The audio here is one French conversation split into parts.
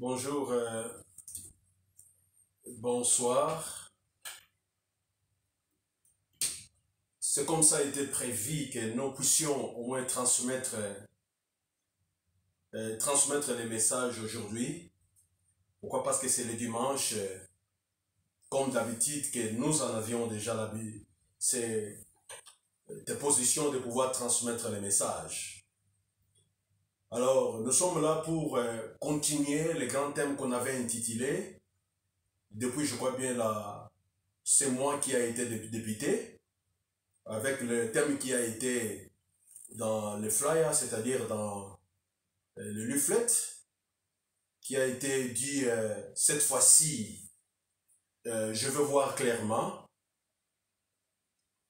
Bonjour, bonsoir. C'est comme ça a été prévu que nous puissions au moins transmettre les messages aujourd'hui. Pourquoi? Parce que c'est le dimanche, comme d'habitude, que nous en avions déjà l'habitude. C'est des positions de pouvoir transmettre les messages. Alors, nous sommes là pour continuer les grands thèmes qu'on avait intitulés. Depuis, je crois bien, c'est moi qui a été débuté, avec le thème qui a été dans le flyer, c'est-à-dire dans le leaflet, qui a été dit cette fois-ci, je veux voir clairement.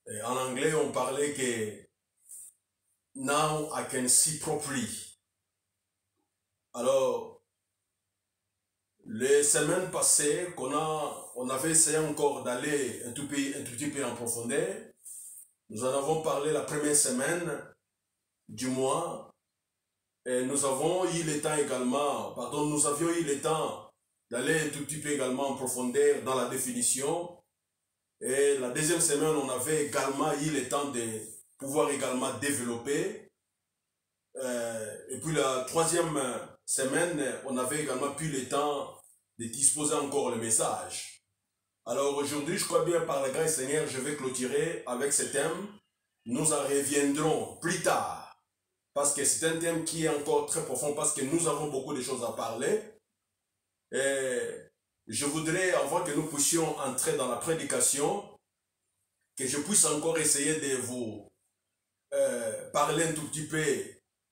Et en anglais, on parlait que now I can see properly. Alors, les semaines passées, on avait essayé encore d'aller un tout petit peu en profondeur. Nous en avons parlé la première semaine du mois. Et nous avions eu le temps d'aller un tout petit peu également en profondeur dans la définition. Et la deuxième semaine, on avait également eu le temps de pouvoir également développer. Et puis la troisième semaine, on avait également pu le temps de disposer encore le message. Alors aujourd'hui, je crois bien par la grâce du Seigneur, je vais clôturer avec ce thème. Nous en reviendrons plus tard, parce que c'est un thème qui est encore très profond, parce que nous avons beaucoup de choses à parler. Et je voudrais, avant que nous puissions entrer dans la prédication, que je puisse encore essayer de vous parler un tout petit peu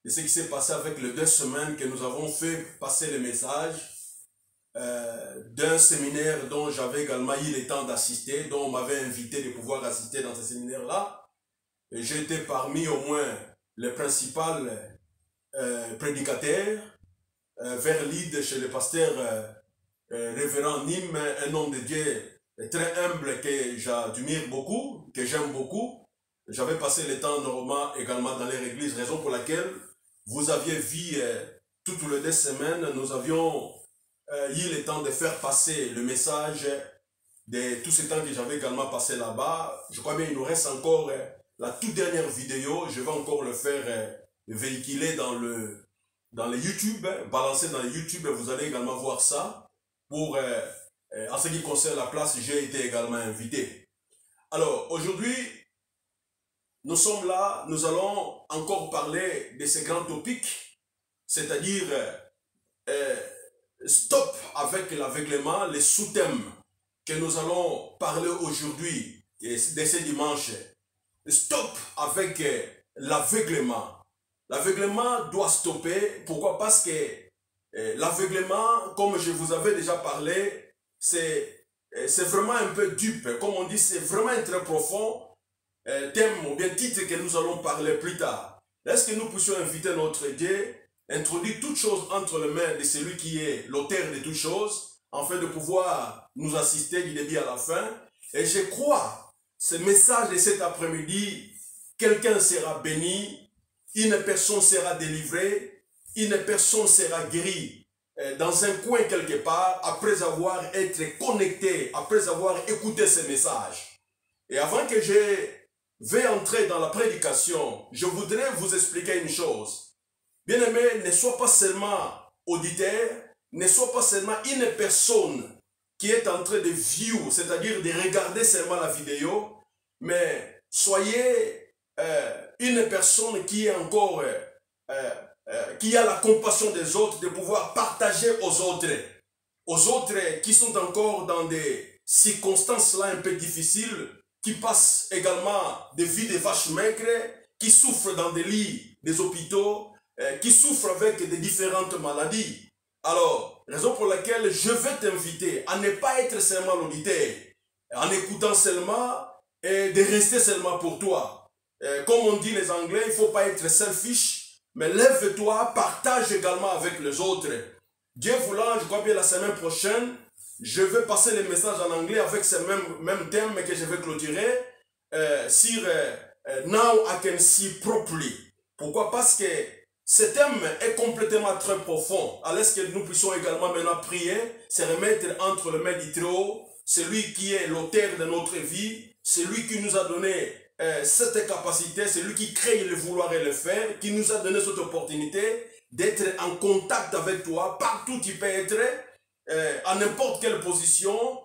de ce qui s'est passé avec les 2 semaines que nous avons fait passer le message d'un séminaire dont j'avais également eu le temps d'assister, dont on m'avait invité de pouvoir assister dans ce séminaire-là. Et j'étais parmi au moins les principaux prédicateurs, vers lead chez le pasteur révérend Nîmes, un homme de Dieu très humble que j'admire beaucoup, que j'aime beaucoup. J'avais passé le temps normalement également dans leur église, raison pour laquelle vous aviez vu toutes les 2 semaines, nous avions eu le temps de faire passer le message de tout ce temps que j'avais également passé là-bas. Je crois bien qu'il nous reste encore la toute dernière vidéo. Je vais encore le faire véhiculer dans les YouTube, balancer dans les YouTube. Vous allez également voir ça. Pour, en ce qui concerne la place, j'ai été également invité. Alors, aujourd'hui, nous sommes là, nous allons encore parler de ces grands topics, c'est-à-dire stop avec l'aveuglement, les sous-thèmes que nous allons parler aujourd'hui, de ce dimanche. Stop avec l'aveuglement. L'aveuglement doit stopper. Pourquoi? Parce que l'aveuglement, comme je vous avais déjà parlé, c'est vraiment un peu dupe. Comme on dit, c'est vraiment un très profond thème ou bien titre que nous allons parler plus tard. Est-ce que nous puissions inviter notre Dieu, introduire toutes choses entre les mains de celui qui est l'auteur de toutes choses, afin de pouvoir nous assister du début à la fin. Et je crois, ce message de cet après-midi, quelqu'un sera béni, une personne sera délivrée, une personne sera guérie dans un coin quelque part, après avoir été connecté, après avoir écouté ce message. Et avant que je vais entrer dans la prédication, je voudrais vous expliquer une chose. Bien-aimé, ne sois pas seulement auditeur, ne sois pas seulement une personne qui est en train de view, c'est-à-dire de regarder seulement la vidéo, mais soyez une personne qui est encore, qui a la compassion des autres, de pouvoir partager aux autres qui sont encore dans des circonstances là un peu difficiles, qui passent également des vies de vaches maigres, qui souffrent dans des lits des hôpitaux, qui souffrent avec des différentes maladies. Alors, raison pour laquelle je veux t'inviter à ne pas être seulement l'auditeur, en écoutant seulement et de rester seulement pour toi. Comme on dit les Anglais, il ne faut pas être selfish, mais lève-toi, partage également avec les autres. Dieu voulant, je crois bien la semaine prochaine, je vais passer les messages en anglais avec ce même thème que je vais clôturer sur Now I Can See Properly. Pourquoi? Parce que Ce thème est complètement très profond. Alors est-ce que nous puissions également maintenant prier, se remettre entre les mains du Très-Haut, celui qui est l'auteur de notre vie, celui qui nous a donné cette capacité, celui qui crée le vouloir et le faire, qui nous a donné cette opportunité d'être en contact avec toi, partout tu peux être, à n'importe quelle position,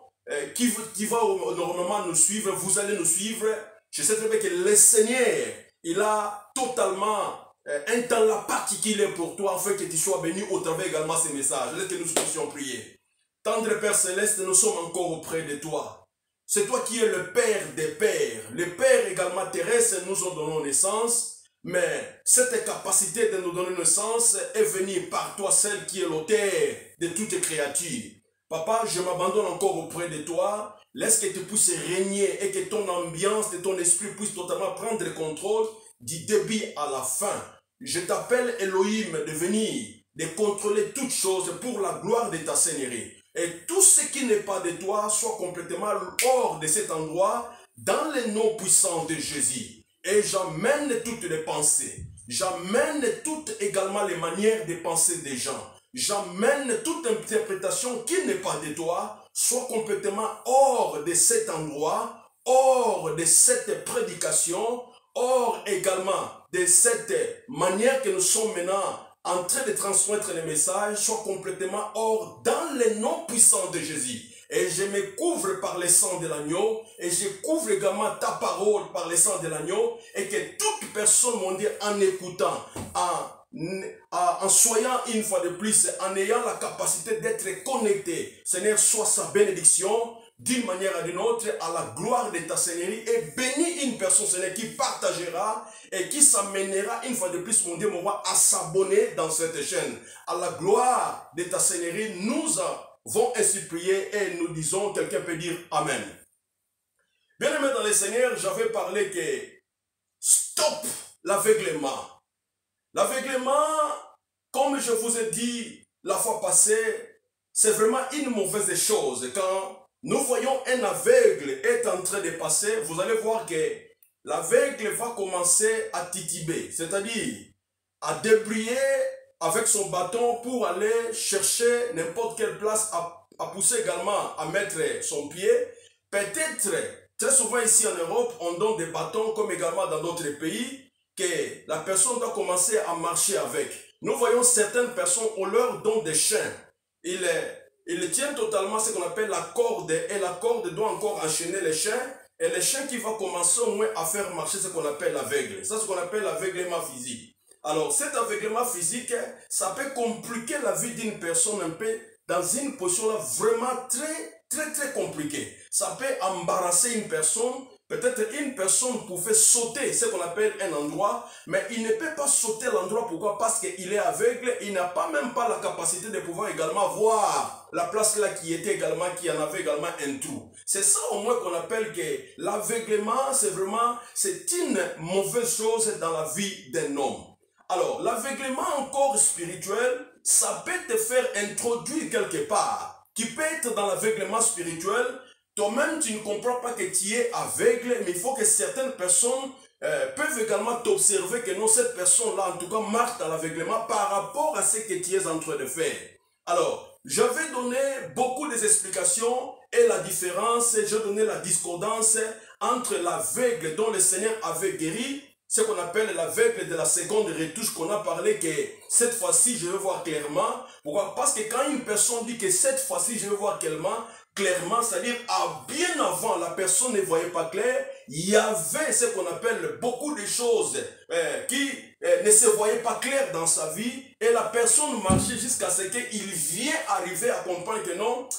qui va normalement nous suivre, vous allez nous suivre. Je sais très bien que le Seigneur, il a totalement un temps là particulier pour toi, afin que tu sois béni au travers également de ces messages. Laisse que nous puissions prier. Tendre Père Céleste, nous sommes encore auprès de toi. C'est toi qui es le Père des Pères. Les Pères également terrestres nous ont donné naissance, mais cette capacité de nous donner naissance est venue par toi, celle qui est l'auteur de toutes créatures. Papa, je m'abandonne encore auprès de toi. Laisse que tu puisses régner et que ton ambiance de ton esprit puisse totalement prendre le contrôle du début à la fin. Je t'appelle Elohim de venir, de contrôler toutes choses pour la gloire de ta Seigneurie. Et tout ce qui n'est pas de toi soit complètement hors de cet endroit dans le nom puissant de Jésus. Et j'amène toutes les pensées. J'amène toutes également les manières de penser des gens. J'amène toute interprétation qui n'est pas de toi, soit complètement hors de cet endroit, hors de cette prédication, hors également de cette manière que nous sommes maintenant en train de transmettre les messages, soit complètement hors dans le nom puissant de Jésus. Et je me couvre par le sang de l'agneau, et je couvre également ta parole par le sang de l'agneau, et que toute personne, mon Dieu, en écoutant, en soyant une fois de plus, en ayant la capacité d'être connecté, Seigneur, soit sa bénédiction, d'une manière à d'une autre, à la gloire de ta Seigneurie, et bénis une personne, Seigneur, qui partagera et qui s'amènera une fois de plus, mon Dieu, mon roi, à s'abonner dans cette chaîne. À la gloire de ta Seigneurie, nous avons ainsi prié et nous disons, quelqu'un peut dire Amen. Bien-aimé dans le Seigneur, j'avais parlé que stop l'aveuglement. L'aveuglement, comme je vous ai dit la fois passée, c'est vraiment une mauvaise chose. Quand nous voyons un aveugle être en train de passer, vous allez voir que l'aveugle va commencer à tituber, c'est-à-dire à débrouiller avec son bâton pour aller chercher n'importe quelle place à pousser également, à mettre son pied. Peut-être, très souvent ici en Europe, on donne des bâtons comme également dans d'autres pays, que la personne doit commencer à marcher avec. Nous voyons certaines personnes, on leur donne des chaînes. Il tient totalement ce qu'on appelle la corde, et la corde doit encore enchaîner les chaînes, et les chaînes qui vont commencer au moins à faire marcher ce qu'on appelle l'aveugle. C'est ce qu'on appelle l'aveuglement physique. Alors cet aveuglement physique, ça peut compliquer la vie d'une personne un peu dans une position là vraiment très compliquée. Ça peut embarrasser une personne. Peut-être une personne pouvait sauter ce qu'on appelle un endroit, mais il ne peut pas sauter l'endroit. Pourquoi? Parce qu'il est aveugle, il n'a pas même pas la capacité de pouvoir également voir la place là qui était également, qui en avait également un trou. C'est ça au moins qu'on appelle que l'aveuglement, c'est une mauvaise chose dans la vie d'un homme. Alors, l'aveuglement encore spirituel, ça peut te faire introduire quelque part. Tu peux être dans l'aveuglement spirituel. Toi-même, tu ne comprends pas que tu es aveugle, mais il faut que certaines personnes peuvent également t'observer que non, cette personne-là, en tout cas, marche dans l'aveuglement par rapport à ce que tu es en train de faire. Alors, je vais donner beaucoup d'explications et la différence, je vais donner la discordance entre l'aveugle dont le Seigneur avait guéri, ce qu'on appelle l'aveugle de la seconde retouche qu'on a parlé que cette fois-ci, je vais voir clairement. Pourquoi? Parce que quand une personne dit que cette fois-ci, je vais voir clairement, c'est-à-dire bien avant, la personne ne voyait pas clair, il y avait ce qu'on appelle beaucoup de choses qui ne se voyaient pas clair dans sa vie, et la personne marchait jusqu'à ce qu'il vienne arriver à comprendre que non,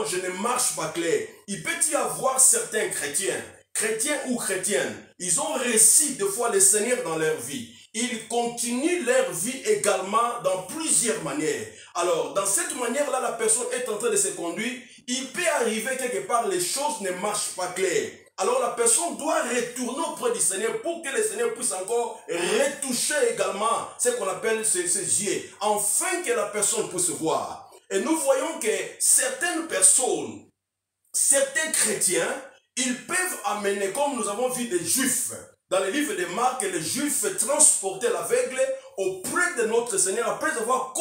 je ne marche pas clair. Il peut y avoir certains chrétiens ou chrétiennes, ils ont réussi de fois le Seigneur dans leur vie. Ils continuent leur vie également dans plusieurs manières. Alors, dans cette manière-là, la personne est en train de se conduire. Il peut arriver quelque part, les choses ne marchent pas claires. Alors, la personne doit retourner auprès du Seigneur pour que le Seigneur puisse encore retoucher également ce qu'on appelle ses yeux, afin que la personne puisse voir. Et nous voyons que certaines personnes, certains chrétiens, ils peuvent amener, comme nous avons vu des Juifs, dans le livre de Marc, les Juifs transportaient l'aveugle auprès de notre Seigneur, après avoir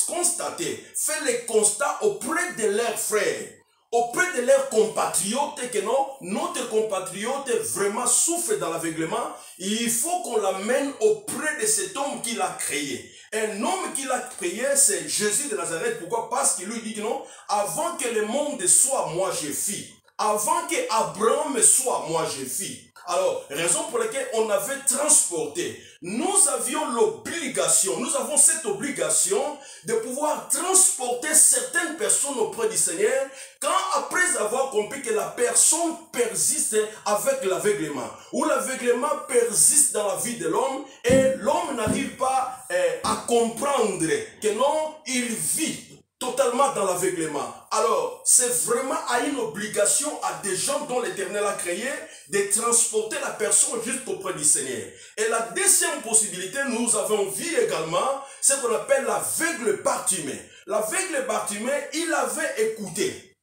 constaté, fait les constats auprès de leurs frères, auprès de leurs compatriotes, que non, notre compatriote vraiment souffre dans l'aveuglement, il faut qu'on l'amène auprès de cet homme qu'il a créé. Un homme qu'il a créé, c'est Jésus de Nazareth. Pourquoi? Parce qu'il lui dit que non, avant que le monde soit, moi je fis. Avant que Abraham soit, moi je fis. Alors, raison pour laquelle on avait transporté. Nous avions l'obligation, nous avons cette obligation de pouvoir transporter certaines personnes auprès du Seigneur quand après avoir compris que la personne persiste avec l'aveuglement, ou l'aveuglement persiste dans la vie de l'homme et l'homme n'arrive pas à comprendre que non, il vit totalement dans l'aveuglement. Alors, c'est vraiment à une obligation à des gens dont l'Éternel a créé de transporter la personne jusqu'auprès du Seigneur. Et la deuxième possibilité, nous avons vu également, c'est ce qu'on appelle l'aveugle Bartimée. L'aveugle Bartimée, il avait écouté.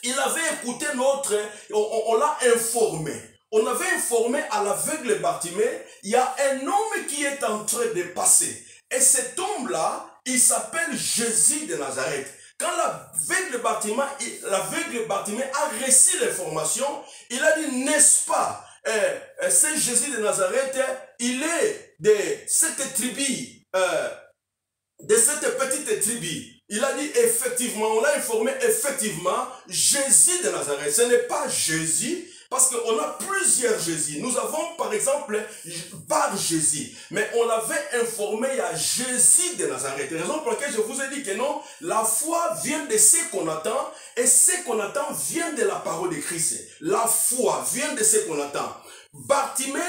Il avait écouté on l'a informé. On avait informé à l'aveugle Bartimée, il y a un homme qui est en train de passer. Et cet homme-là, il s'appelle Jésus de Nazareth. Quand l'aveugle Bartimée a reçu l'information, il a dit, n'est-ce pas, c'est Jésus de Nazareth, il est de cette tribu, de cette petite tribu. Il a dit, effectivement, on l'a informé, effectivement, Jésus de Nazareth. Ce n'est pas Jésus, parce qu'on a plusieurs Jésus. Nous avons par exemple Bar Jésus. Mais on l'avait informé à Jésus de Nazareth. Raison pour laquelle je vous ai dit que non, la foi vient de ce qu'on attend. Et ce qu'on attend vient de la parole de Christ. La foi vient de ce qu'on attend. Bartimée,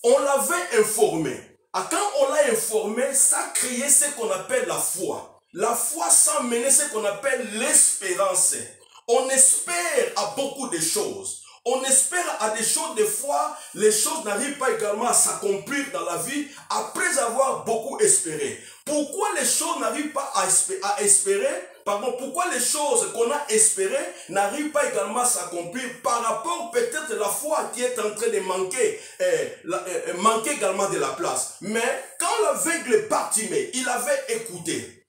on l'avait informé. Quand on l'a informé, ça créait ce qu'on appelle la foi. La foi sans mener ce qu'on appelle l'espérance. On espère à beaucoup de choses. On espère à des choses, des fois, les choses n'arrivent pas également à s'accomplir dans la vie après avoir beaucoup espéré. Pourquoi les choses n'arrivent pas à espérer? Pourquoi les choses qu'on a espérées n'arrivent pas également à s'accomplir par rapport peut-être à la foi qui est en train de manquer également de la place. Mais quand l'aveugle Bartimée, il avait écouté,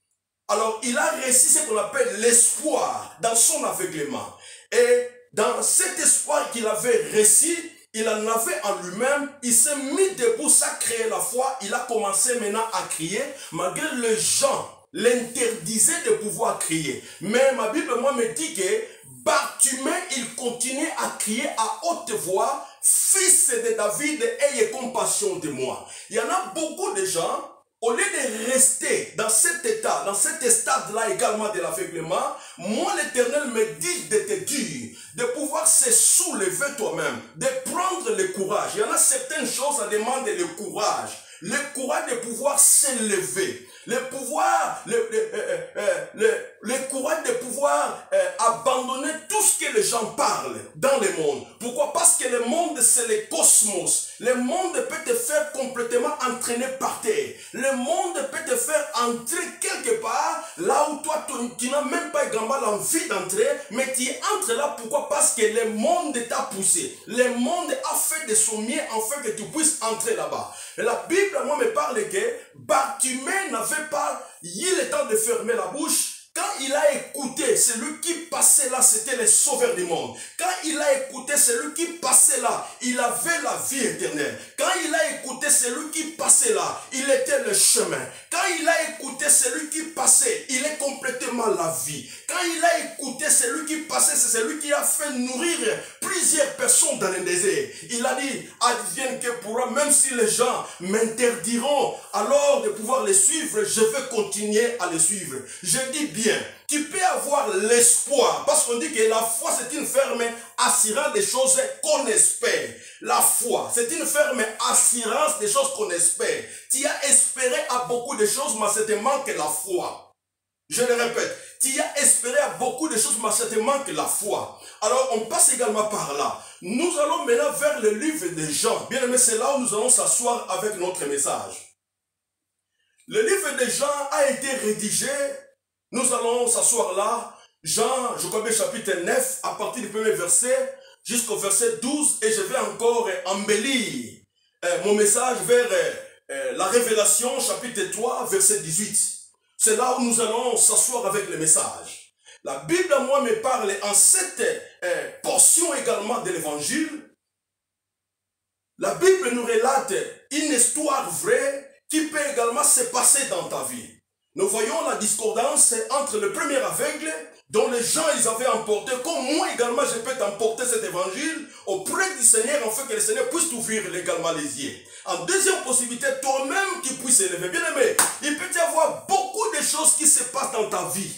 alors il a réussi ce qu'on appelle l'espoir dans son aveuglement. Et dans cet espoir qu'il avait reçu, il en avait en lui-même, il s'est mis debout, ça a créé la foi, il a commencé maintenant à crier, malgré les gens l'interdisaient de pouvoir crier. Mais ma Bible, moi, me dit que Bartimée, il continue à crier à haute voix, fils de David, ayez compassion de moi. Il y en a beaucoup de gens, au lieu de rester dans cet état, dans cet stade-là également de l'aveuglement, moi l'Éternel me dit de te dire, de pouvoir se soulever toi-même, de prendre le courage. Il y en a certaines choses, ça demande le courage de pouvoir s'élever, le courage de pouvoir abandonner tout ce que les gens parlent dans le monde. Pourquoi? Parce que le monde, c'est le cosmos. Le monde peut te faire complètement entraîner par terre. Le monde peut te faire entrer quelque part, là où toi, tu n'as même pas également l'envie d'entrer, mais tu entres là. Pourquoi? Parce que le monde t'a poussé. Le monde a fait de son mieux afin que tu puisses entrer là-bas. Et la Bible, moi, me parle que Bartimée n'avait pas eu le temps de fermer la bouche. Quand il a écouté celui qui passait là, c'était le sauveur du monde. Quand il a écouté celui qui passait là, il avait la vie éternelle. Quand il a écouté celui qui passait là, il était le chemin. Quand il a écouté celui qui passait, il est complètement la vie. Quand il a écouté celui qui passait, c'est celui qui a fait nourrir plusieurs personnes dans le désert. Il a dit, advienne que pourra, même si les gens m'interdiront alors de pouvoir les suivre, je vais continuer à les suivre. Je dis bien, tu peux avoir l'espoir, parce qu'on dit que la foi c'est une ferme assurance des choses qu'on espère. La foi, c'est une ferme assurance des choses qu'on espère. Tu as espéré à beaucoup de choses, mais ça te manque la foi. Je le répète, tu as espéré à beaucoup de choses, mais ça te manque la foi. Alors on passe également par là. Nous allons maintenant vers le livre de Jean. Bien aimé, c'est là où nous allons s'asseoir avec notre message. Le livre de Jean a été rédigé. Nous allons s'asseoir là, Jean, je crois bien chapitre 9, à partir du premier verset jusqu'au verset 12, et je vais encore embellir mon message vers la Révélation, chapitre 3, verset 18. C'est là où nous allons s'asseoir avec le message. La Bible, moi, me parle en cette portion également de l'Évangile. La Bible nous relate une histoire vraie qui peut également se passer dans ta vie. Nous voyons la discordance entre le premier aveugle dont les gens ils avaient emporté, comme moi également je peux t'emporter cet évangile auprès du Seigneur afin que le Seigneur puisse t'ouvrir également les yeux. En deuxième possibilité, toi-même qui puisses élever. Bien aimé, il peut y avoir beaucoup de choses qui se passent dans ta vie.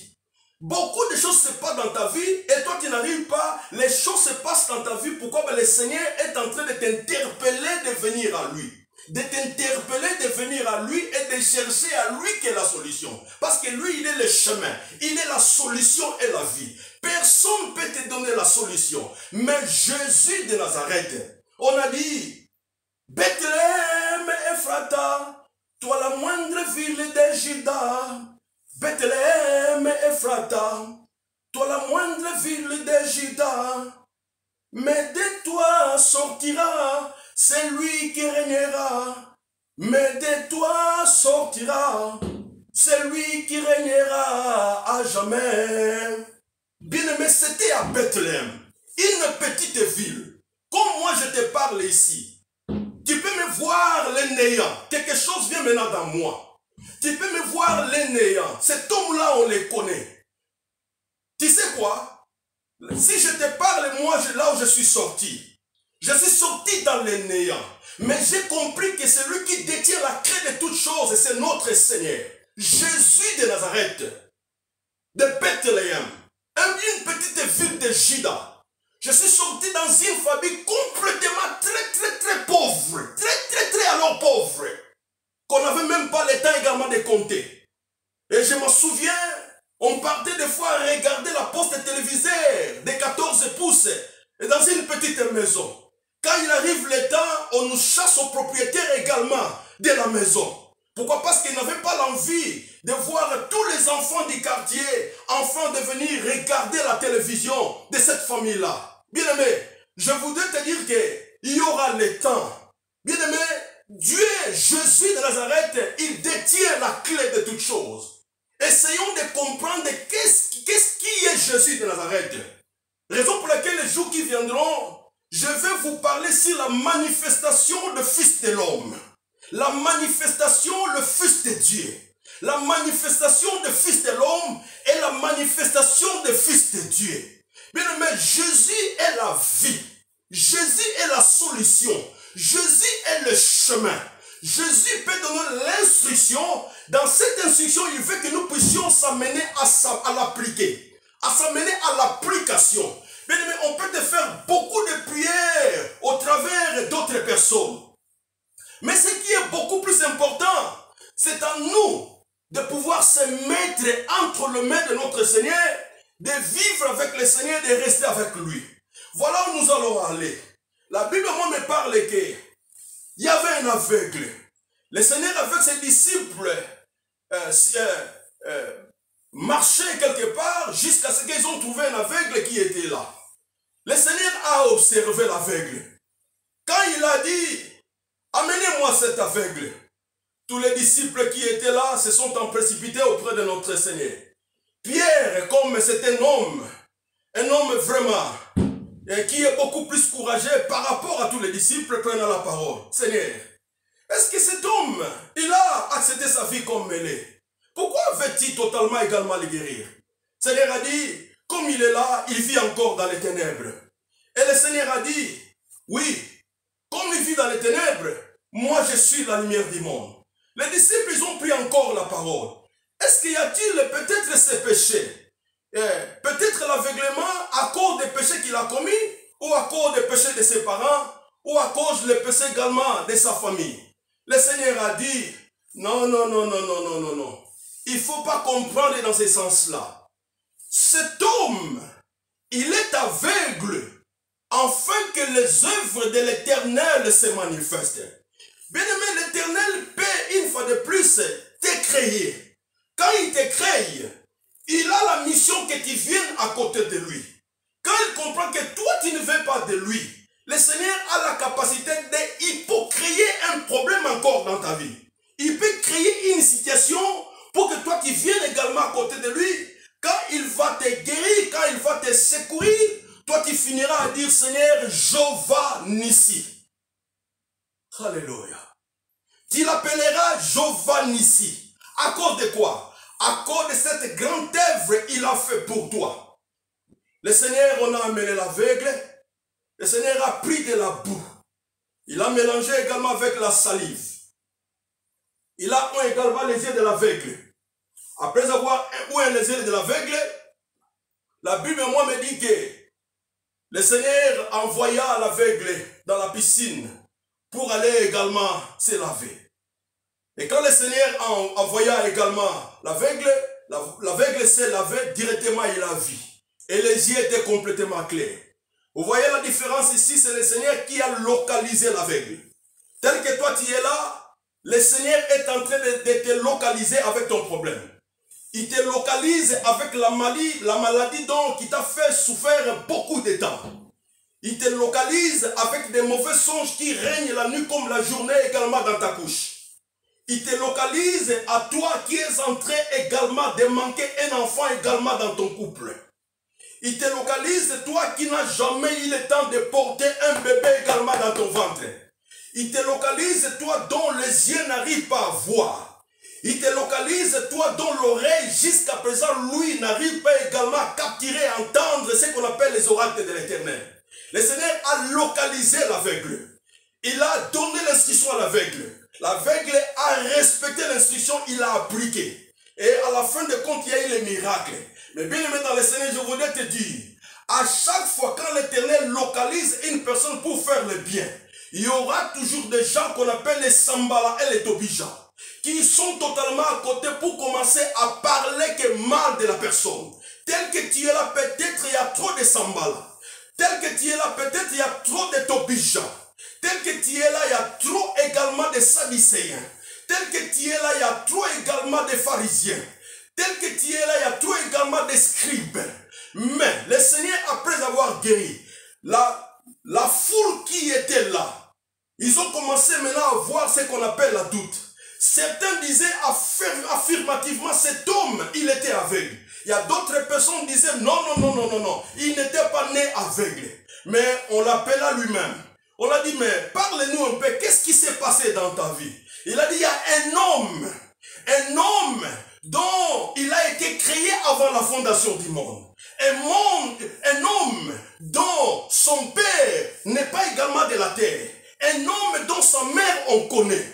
Beaucoup de choses se passent dans ta vie et toi tu n'arrives pas, les choses se passent dans ta vie. Pourquoi? Le Seigneur est en train de t'interpeller de venir à lui. De t'interpeller, de venir à lui et de chercher à lui qui est la solution. Parce que lui, il est le chemin, il est la solution et la vie. Personne ne peut te donner la solution. Mais Jésus de Nazareth, on a dit, Bethléem Ephrata, toi la moindre ville de Juda. Bethléem Ephrata, toi la moindre ville de Juda. Mais de toi sortira celui qui régnera. Mais de toi sortira celui qui régnera à jamais. Bien-aimé, c'était à Bethléem, une petite ville. Comme moi je te parle ici, tu peux me voir le néant. Quelque chose vient maintenant dans moi. Tu peux me voir le néant. Cet homme-là, on le connaît. Tu sais quoi? Si je te parle, moi, là où je suis sorti dans le néant. Mais j'ai compris que celui qui détient la clé de toutes choses, c'est notre Seigneur. Jésus de Nazareth, de Bethléem, une petite ville de Juda. Je suis sorti dans une famille complètement très pauvre. Très alors pauvre. Qu'on n'avait même pas le temps également de compter. Et je me souviens, on partait des fois à regarder la poste télévisée de 14 pouces dans une petite maison. Quand il arrive le temps, on nous chasse au propriétaire également de la maison. Pourquoi? Parce qu'il n'avait pas l'envie de voir tous les enfants du quartier enfin de venir regarder la télévision de cette famille-là. Bien aimé, je voudrais te dire qu'il y aura le temps. Bien aimé, Dieu, Jésus de Nazareth, il détient la clé de toutes choses. Essayons de comprendre qu'est-ce qui est Jésus de Nazareth. Raison pour laquelle les jours qui viendront, je vais vous parler sur la manifestation du Fils de l'homme. La manifestation, le Fils de Dieu. La manifestation du Fils de l'homme et la manifestation du Fils de Dieu. Bien aimé, Jésus est la vie. Jésus est la solution. Jésus est le chemin. Jésus peut donner l'instruction. Dans cette instruction, il veut que nous puissions s'amener à l'appliquer, à s'amener à l'application. Bien aimé, on peut te faire beaucoup de prières au travers d'autres personnes. Mais ce qui est beaucoup plus important, c'est à nous de pouvoir se mettre entre les mains de notre Seigneur, de vivre avec le Seigneur, de rester avec lui. Voilà où nous allons aller. La Bible, moi, me parle qu'il y avait un aveugle. Le Seigneur, avec ses disciples, marchaient quelque part jusqu'à ce qu'ils ont trouvé un aveugle qui était là. Le Seigneur a observé l'aveugle. Quand il a dit, amenez-moi cet aveugle, tous les disciples qui étaient là se sont précipités auprès de notre Seigneur. Pierre, comme c'est un homme vraiment, qui est beaucoup plus courageux par rapport à tous les disciples prenant la parole. Seigneur, est-ce que cet homme, il a accepté sa vie comme mêlée? Pourquoi veut-il totalement également le guérir? Seigneur a dit, comme il est là, il vit encore dans les ténèbres. Et le Seigneur a dit, oui, comme il vit dans les ténèbres, moi je suis la lumière du monde. Les disciples, ils ont pris encore la parole. Est-ce qu'il y a-t-il peut-être ces péchés? Peut-être l'aveuglement à cause des péchés qu'il a commis, ou à cause des péchés de ses parents, ou à cause des péchés également de sa famille. Le Seigneur a dit, non. Il ne faut pas comprendre dans ce sens-là. Cet homme, il est aveugle, afin que les œuvres de l'Éternel se manifestent. Bien aimé, l'Éternel peut une fois de plus te créer. Quand il te crée, il a la mission que tu viennes à côté de lui. Quand il comprend que toi tu ne veux pas de lui, le Seigneur a la capacité de créer un problème encore dans ta vie. Il peut créer une situation pour que toi tu viennes également à côté de lui. Quand il va te guérir, quand il va te secourir, toi tu finiras à dire Seigneur, Jéhovah Nissi. Alléluia. Tu l'appelleras Jéhovah Nissi. À cause de quoi? À cause de cette grande œuvre qu'il a fait pour toi. Le Seigneur, on a amené l'aveugle. Le Seigneur a pris de la boue. Il a mélangé également avec la salive. Il a oint également les yeux de l'aveugle. Après avoir oint les yeux de l'aveugle, la Bible, moi, me dit que le Seigneur envoya l'aveugle dans la piscine pour aller également se laver. Et quand le Seigneur envoya également l'aveugle s'est lavé, directement il a vu. Et les yeux étaient complètement clairs. Vous voyez la différence ici, c'est le Seigneur qui a localisé l'aveugle. Tel que toi tu es là, le Seigneur est en train de te localiser avec ton problème. Il te localise avec la maladie donc qui t'a fait souffrir beaucoup de temps. Il te localise avec des mauvais songes qui règnent la nuit comme la journée également dans ta couche. Il te localise à toi qui es en train également de manquer un enfant également dans ton couple. Il te localise toi qui n'as jamais eu le temps de porter un bébé également dans ton ventre. Il te localise toi dont les yeux n'arrivent pas à voir. Il te localise toi dont l'oreille jusqu'à présent lui n'arrive pas également à capturer, à entendre ce qu'on appelle les oracles de l'Éternel. Le Seigneur a localisé l'aveugle. Il a donné l'instruction à l'aveugle. L'aveugle a respecté l'instruction, il a appliqué. Et à la fin de compte, il y a eu les miracles. Mais bien aimé dans le Seigneur, je voudrais te dire, à chaque fois quand l'Éternel localise une personne pour faire le bien, il y aura toujours des gens qu'on appelle les Sambala et les Tobija, qui sont totalement à côté pour commencer à parler que mal de la personne. Tel que tu es là, peut-être il y a trop de Sambala. Tel que tu es là, peut-être il y a trop de Tobija. Tel que tu es là, il y a trop également de Sadducéens. Tel que tu es là, il y a trop également de pharisiens. Tel que tu es là, il y a trop également de scribes. Mais le Seigneur, après avoir guéri, la foule qui était là, ils ont commencé maintenant à voir ce qu'on appelle la doute. Certains disaient affirmativement, cet homme, il était aveugle. Il y a d'autres personnes qui disaient, non, il n'était pas né aveugle. Mais on l'appelle à lui-même. On l'a dit, mais parle-nous un peu, qu'est-ce qui s'est passé dans ta vie? Il a dit, il y a un homme dont il a été créé avant la fondation du monde. Un homme dont son père n'est pas également de la terre. Un homme dont sa mère on connaît.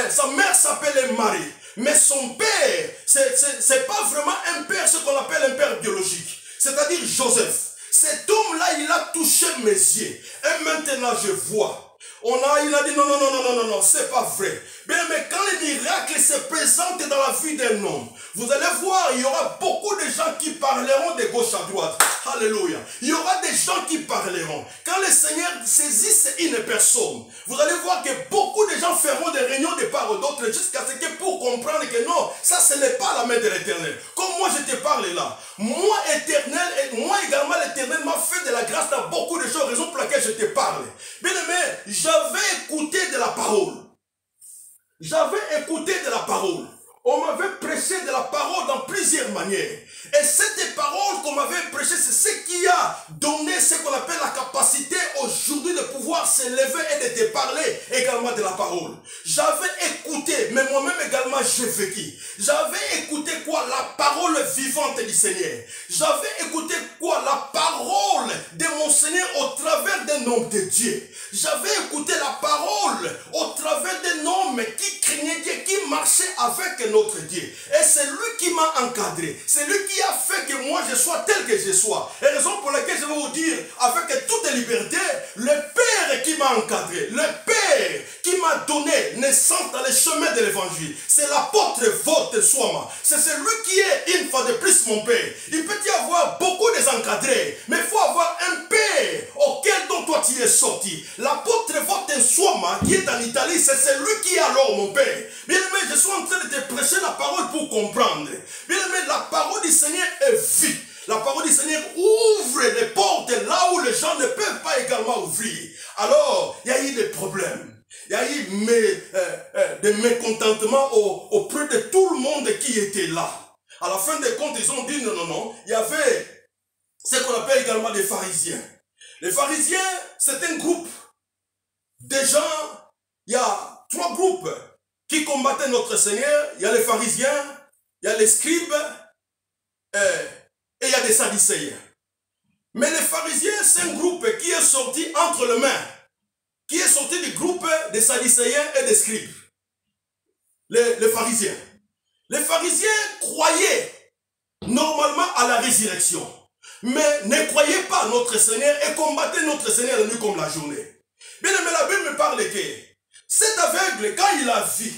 Sa mère s'appelait Marie. Mais son père, c'est pas vraiment un père, ce qu'on appelle un père biologique. C'est-à-dire Joseph. Cet homme-là, il a touché mes yeux. Et maintenant, je vois. Il a dit non, c'est pas vrai. Mais quand les miracles se présentent dans la vie d'un homme, vous allez voir, il y aura beaucoup de gens qui parleront de gauche à droite. Alléluia. Il y aura des gens qui parleront. Quand le Seigneur saisisse une personne, vous allez voir que beaucoup de gens feront des réunions de part ou d'autre jusqu'à ce que pour comprendre que non, ça ce n'est pas la main de l'Éternel. Comme moi je te parle là, moi éternel et moi également l'Éternel m'a fait de la grâce dans beaucoup de choses, raison pour laquelle je te parle. Bien aimé, j'avais écouté de la parole. J'avais écouté de la parole. On m'avait prêché de la parole dans plusieurs manières. Et cette parole qu'on m'avait prêchée, c'est ce qui a donné ce qu'on appelle la capacité aujourd'hui de pouvoir s'élever et de te parler également de la parole. J'avais écouté, mais moi-même également j'ai vécu. J'avais écouté quoi? La parole vivante du Seigneur. J'avais écouté quoi? La parole de mon Seigneur au travers d'un homme de Dieu. J'avais écouté la parole au travers d'un homme qui craignait Dieu, qui marchait avec notre Dieu. Et c'est lui qui m'a encadré. C'est lui qui a fait que moi je sois tel que je sois. Et raison pour laquelle je vais vous dire avec toute liberté, le Père qui m'a encadré, le Père qui m'a donné naissance dans les chemins de l'évangile, c'est l'apôtre votre Swama. C'est celui qui est une fois de plus mon Père. Il peut y avoir beaucoup désencadrés, mais il faut avoir un Père auquel dont toi tu es sorti. L'apôtre votre Swama qui est en Italie, c'est celui qui est alors mon Père. Bien aimé, je suis en train de te prêcher la parole pour comprendre. Bien aimé, la parole du Seigneur est vie. La parole du Seigneur ouvre les portes là où les gens ne peuvent pas également ouvrir. Alors, il y a eu des problèmes. Il y a eu de mécontentement auprès de tout le monde qui était là. À la fin des comptes, ils ont dit non. Il y avait ce qu'on appelle également des pharisiens. Les pharisiens, c'est un groupe de gens, il y a 3 groupes qui combattaient notre Seigneur. Il y a les pharisiens, il y a les scribes et il y a des sadducéens. Mais les pharisiens, c'est un groupe qui est sorti entre les mains, qui est sorti du groupe des sadducéens et des scribes. Les pharisiens. Les pharisiens croyaient normalement à la résurrection, mais ne croyaient pas à notre Seigneur et combattaient notre Seigneur la nuit comme la journée. Bien aimé, la Bible me parle que cet aveugle, quand il a vu,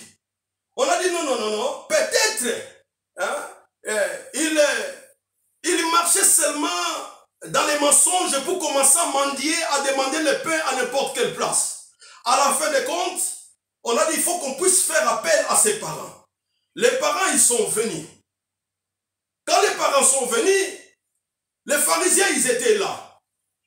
on a dit non, peut-être il marchait seulement dans les mensonges pour commencer à mendier, à demander le pain à n'importe quelle place. À la fin des comptes, on a dit il faut qu'on puisse faire appel à ses parents. Les parents, ils sont venus. Quand les parents sont venus, les pharisiens, ils étaient là.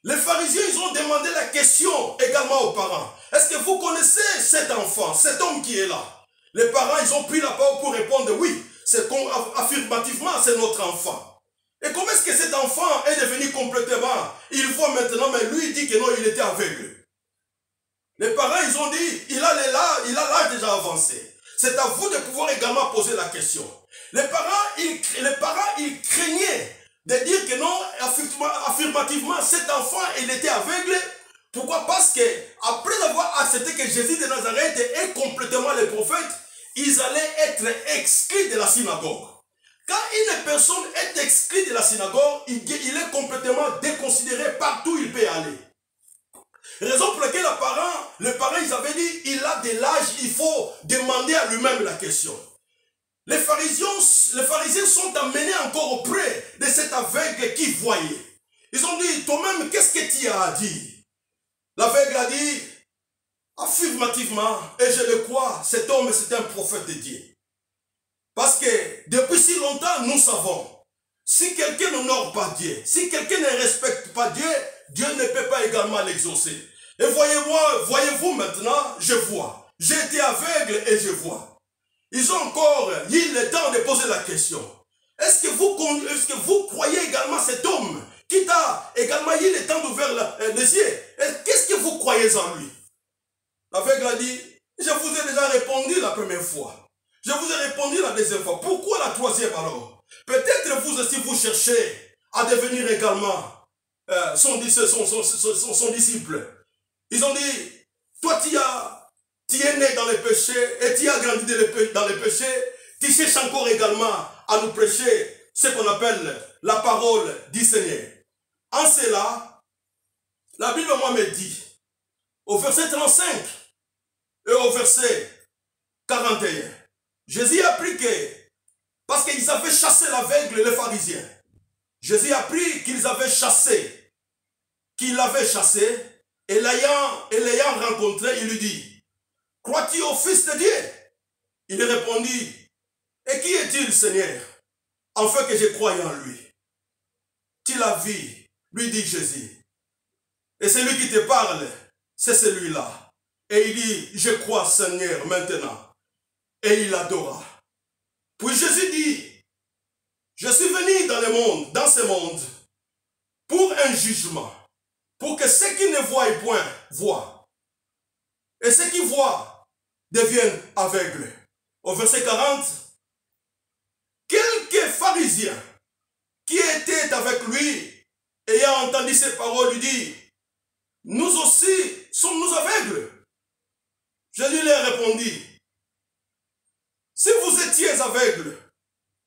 Les pharisiens, ils ont demandé la question également aux parents. Est-ce que vous connaissez cet enfant, cet homme qui est là? Les parents, ils ont pris la parole pour répondre oui. C'est affirmativement, c'est notre enfant. Et comment est-ce que cet enfant est devenu complètement, il voit maintenant, mais lui il dit que non, il était aveugle. Les parents, ils ont dit, il a l'âge déjà avancé. C'est à vous de pouvoir également poser la question. Les parents, ils craignaient de dire que non, affirmativement, cet enfant, il était aveugle. Pourquoi? Parce que après avoir accepté que Jésus de Nazareth est complètement le prophète, ils allaient être exclus de la synagogue. Quand une personne est exclue de la synagogue, il est complètement déconsidéré partout où il peut aller. Raison pour laquelle les parents, ils avaient dit, il a de l'âge, il faut demander à lui-même la question. Les pharisiens sont amenés encore auprès de cet aveugle qui voyait. Ils ont dit, toi-même, qu'est-ce que tu as dit? L'aveugle a dit, affirmativement, et je le crois, cet homme, c'est un prophète de Dieu. Parce que depuis si longtemps, nous savons, si quelqu'un n'honore pas Dieu, si quelqu'un ne respecte pas Dieu, Dieu ne peut pas également l'exaucer. Et voyez-vous maintenant, je vois. J'ai été aveugle et je vois. Ils ont encore eu le temps de poser la question. Est-ce que vous croyez également cet homme qui t'a également eu le temps d'ouvrir les yeux? Qu'est-ce que vous croyez en lui? L'aveugle a dit, je vous ai déjà répondu la première fois. Je vous ai répondu la deuxième fois. Pourquoi la troisième alors? Peut-être vous aussi vous cherchez à devenir également son disciple. Ils ont dit, toi tu es né dans les péchés et tu as grandi dans les péchés. Tu cherches encore également à nous prêcher ce qu'on appelle la parole du Seigneur. En cela, la Bible moi me dit, au verset 35 et au verset 41, Jésus a appris que, parce qu'ils avaient chassé l'aveugle, les pharisiens, Jésus a appris qu'ils avaient chassé, et l'ayant rencontré, il lui dit, crois-tu au Fils de Dieu? Il répondit, et qui est-il, Seigneur, afin que je croie en lui? Tu l'as vu, lui dit Jésus. Et celui qui te parle, c'est celui-là. Et il dit, je crois, Seigneur, maintenant. Et il adora. Puis Jésus dit, je suis venu dans le monde, dans ce monde, pour un jugement, pour que ceux qui ne voient point voient, et ceux qui voient deviennent aveugles. Au verset 40, quelques pharisiens qui étaient avec lui, ayant entendu ces paroles, lui dit, nous aussi sommes-nous aveugles? Jésus leur répondit, si vous étiez aveugles,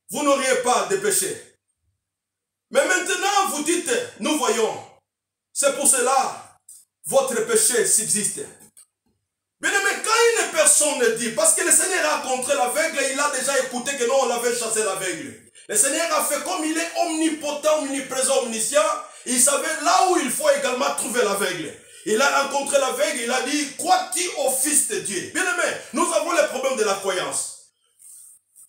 vous n'auriez pas de péché. Mais maintenant, vous dites, nous voyons. C'est pour cela, votre péché subsiste. Bien aimé, quand une personne dit, parce que le Seigneur a rencontré l'aveugle, il a déjà écouté que non, on l'avait chassé l'aveugle. Le Seigneur a fait comme il est omnipotent, omniprésent, omniscient, il savait là où il faut également trouver l'aveugle. Il a rencontré l'aveugle, il a dit, crois-tu au Fils de Dieu? Bien aimé, nous avons le problème de la croyance.